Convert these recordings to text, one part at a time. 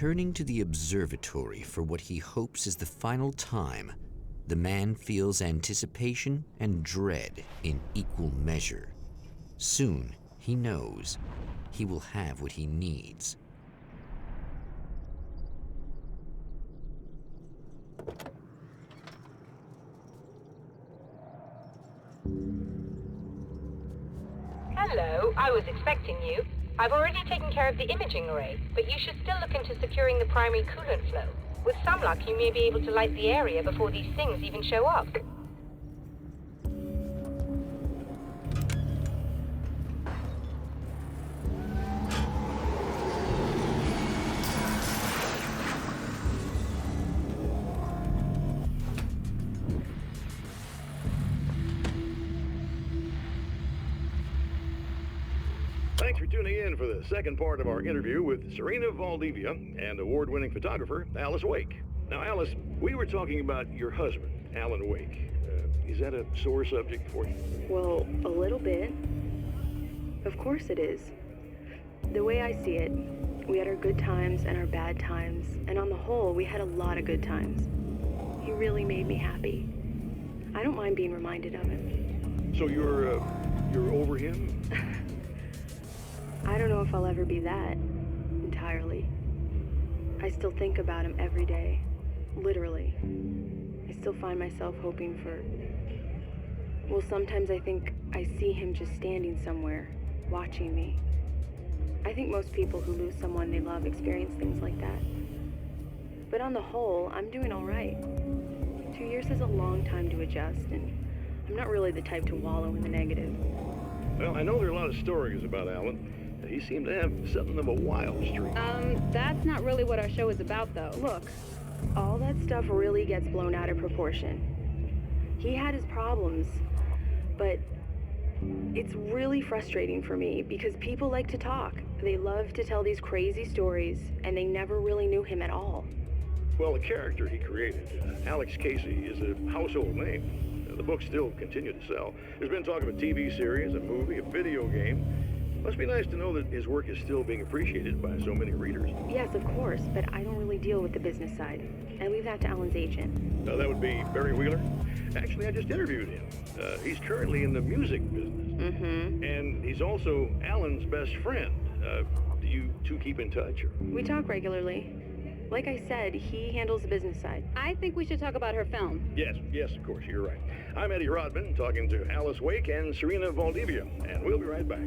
Returning to the observatory for what he hopes is the final time, the man feels anticipation and dread in equal measure. Soon, he knows, he will have what he needs. Hello, I was expecting you. I've already taken care of the imaging array, but you should still look into securing the primary coolant flow. With some luck, you may be able to light the area before these things even show up. Thanks for tuning in for the second part of our interview with Serena Valdivia and award-winning photographer Alice Wake. Now, Alice, we were talking about your husband, Alan Wake. Is that a sore subject for you? Well, a little bit. Of course it is. The way I see it, we had our good times and our bad times, and on the whole, we had a lot of good times. He really made me happy. I don't mind being reminded of him. So you're over him? I don't know if I'll ever be that, entirely. I still think about him every day, literally. I still find myself hoping for... Well, sometimes I think I see him just standing somewhere, watching me. I think most people who lose someone they love experience things like that. But on the whole, I'm doing all right. 2 years is a long time to adjust, and I'm not really the type to wallow in the negative. Well, I know there are a lot of stories about Alan. He seemed to have something of a wild streak. That's not really what our show is about, though. Look, all that stuff really gets blown out of proportion. He had his problems, but it's really frustrating for me because people like to talk. They love to tell these crazy stories, and they never really knew him at all. Well, the character he created, Alex Casey, is a household name. The books still continue to sell. There's been talk of a TV series, a movie, a video game. Must be nice to know that his work is still being appreciated by so many readers. Yes, of course, but I don't really deal with the business side. I leave that to Alan's agent. That would be Barry Wheeler. Actually, I just interviewed him. He's currently in the music business. Mm-hmm. And he's also Alan's best friend. Do you two keep in touch? Or? We talk regularly. Like I said, he handles the business side. I think we should talk about her film. Yes, of course, you're right. I'm Eddie Rodman, talking to Alice Wake and Serena Valdivia, and we'll be right back.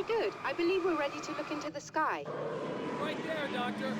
Good. I believe we're ready to look into the sky. Right there, Doctor.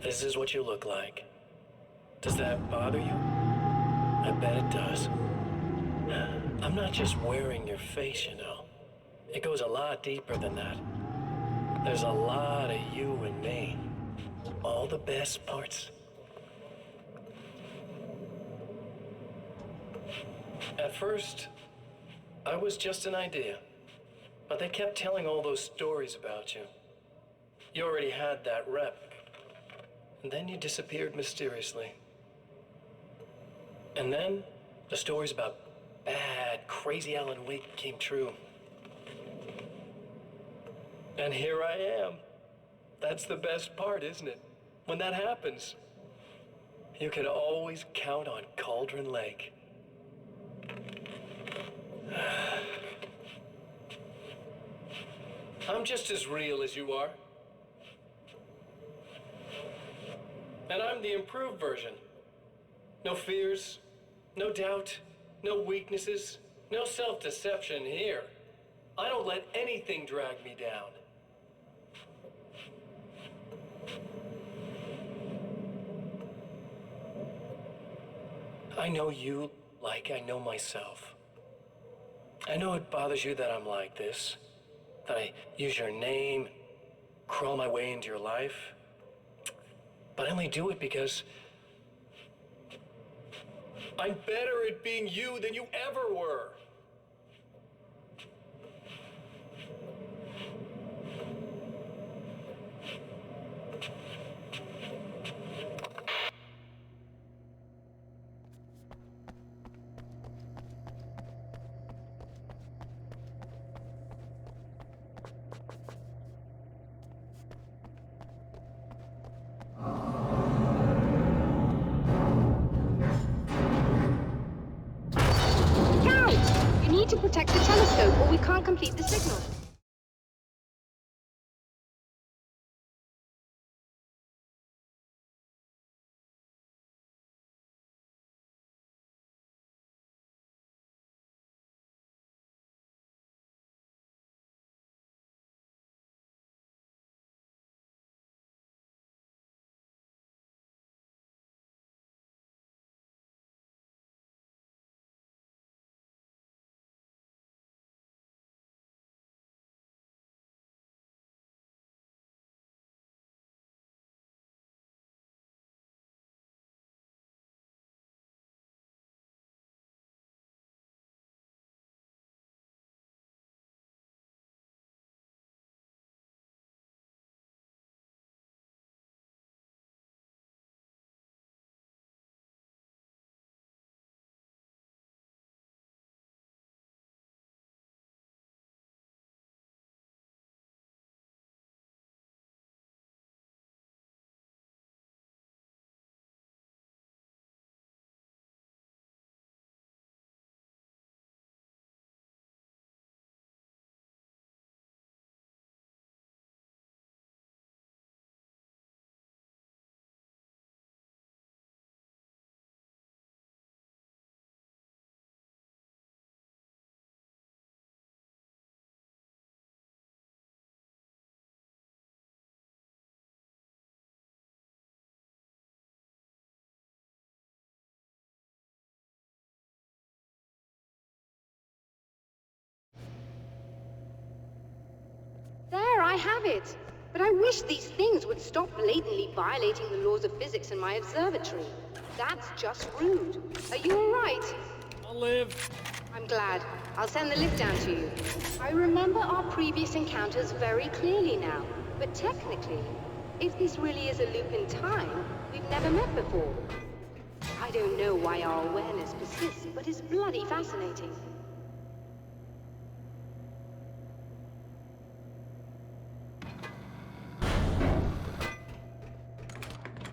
This is what you look like. Does that bother you? I bet it does. I'm not just wearing your face, you know. It goes a lot deeper than that. There's a lot of you and me. All the best parts. At first, I was just an idea. But they kept telling all those stories about you. You already had that rep. And then you disappeared mysteriously. And then the stories about bad, crazy Alan Wake came true. And here I am. That's the best part, isn't it? When that happens, you can always count on Cauldron Lake. I'm just as real as you are. And I'm the improved version. No fears, no doubt, no weaknesses, no self-deception here. I don't let anything drag me down. I know you like I know myself. I know it bothers you that I'm like this, that I use your name, crawl my way into your life. But I only do it because I'm better at being you than you ever were. To protect the telescope, or we can't complete the signal. There, I have it. But I wish these things would stop blatantly violating the laws of physics in my observatory. That's just rude. Are you all right? I'll live. I'm glad. I'll send the lift down to you. I remember our previous encounters very clearly now. But technically, if this really is a loop in time, we've never met before. I don't know why our awareness persists, but it's bloody fascinating.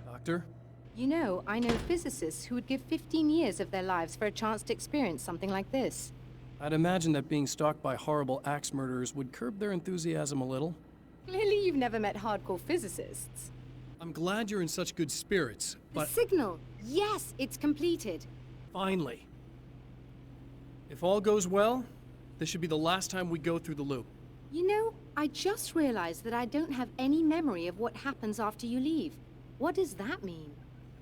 Doctor? You know, I know physicists who would give 15 years of their lives for a chance to experience something like this. I'd imagine that being stalked by horrible axe murderers would curb their enthusiasm a little. Clearly you've never met hardcore physicists. I'm glad you're in such good spirits, but... The signal! Yes, it's completed. Finally. If all goes well, this should be the last time we go through the loop. You know, I just realized that I don't have any memory of what happens after you leave. What does that mean?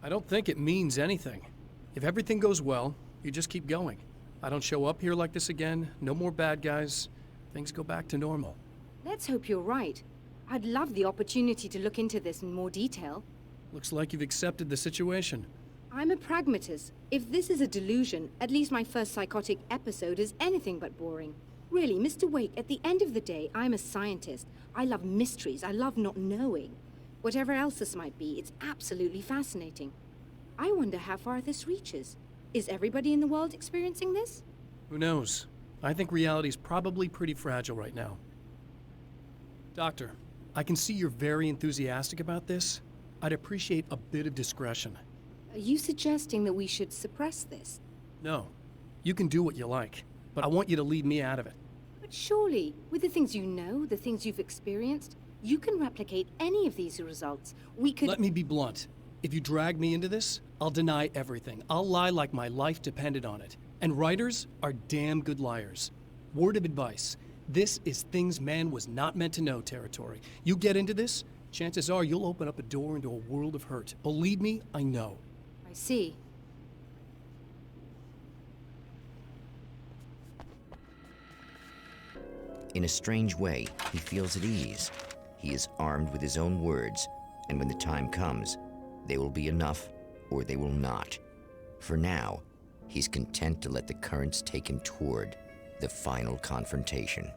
I don't think it means anything. If everything goes well, you just keep going. I don't show up here like this again, no more bad guys. Things go back to normal. Let's hope you're right. I'd love the opportunity to look into this in more detail. Looks like you've accepted the situation. I'm a pragmatist. If this is a delusion, at least my first psychotic episode is anything but boring. Really, Mr. Wake, at the end of the day, I'm a scientist. I love mysteries. I love not knowing. Whatever else this might be, it's absolutely fascinating. I wonder how far this reaches. Is everybody in the world experiencing this? Who knows? I think reality's probably pretty fragile right now. Doctor, I can see you're very enthusiastic about this. I'd appreciate a bit of discretion. Are you suggesting that we should suppress this? No. You can do what you like, but I want you to leave me out of it. But surely, with the things you know, the things you've experienced, you can replicate any of these results. We could— Let me be blunt. If you drag me into this, I'll deny everything. I'll lie like my life depended on it. And writers are damn good liars. Word of advice. This is things man was not meant to know territory. You get into this, chances are you'll open up a door into a world of hurt. Believe me, I know. I see. In a strange way, he feels at ease. He is armed with his own words, and when the time comes, they will be enough or they will not. For now, he's content to let the currents take him toward the final confrontation.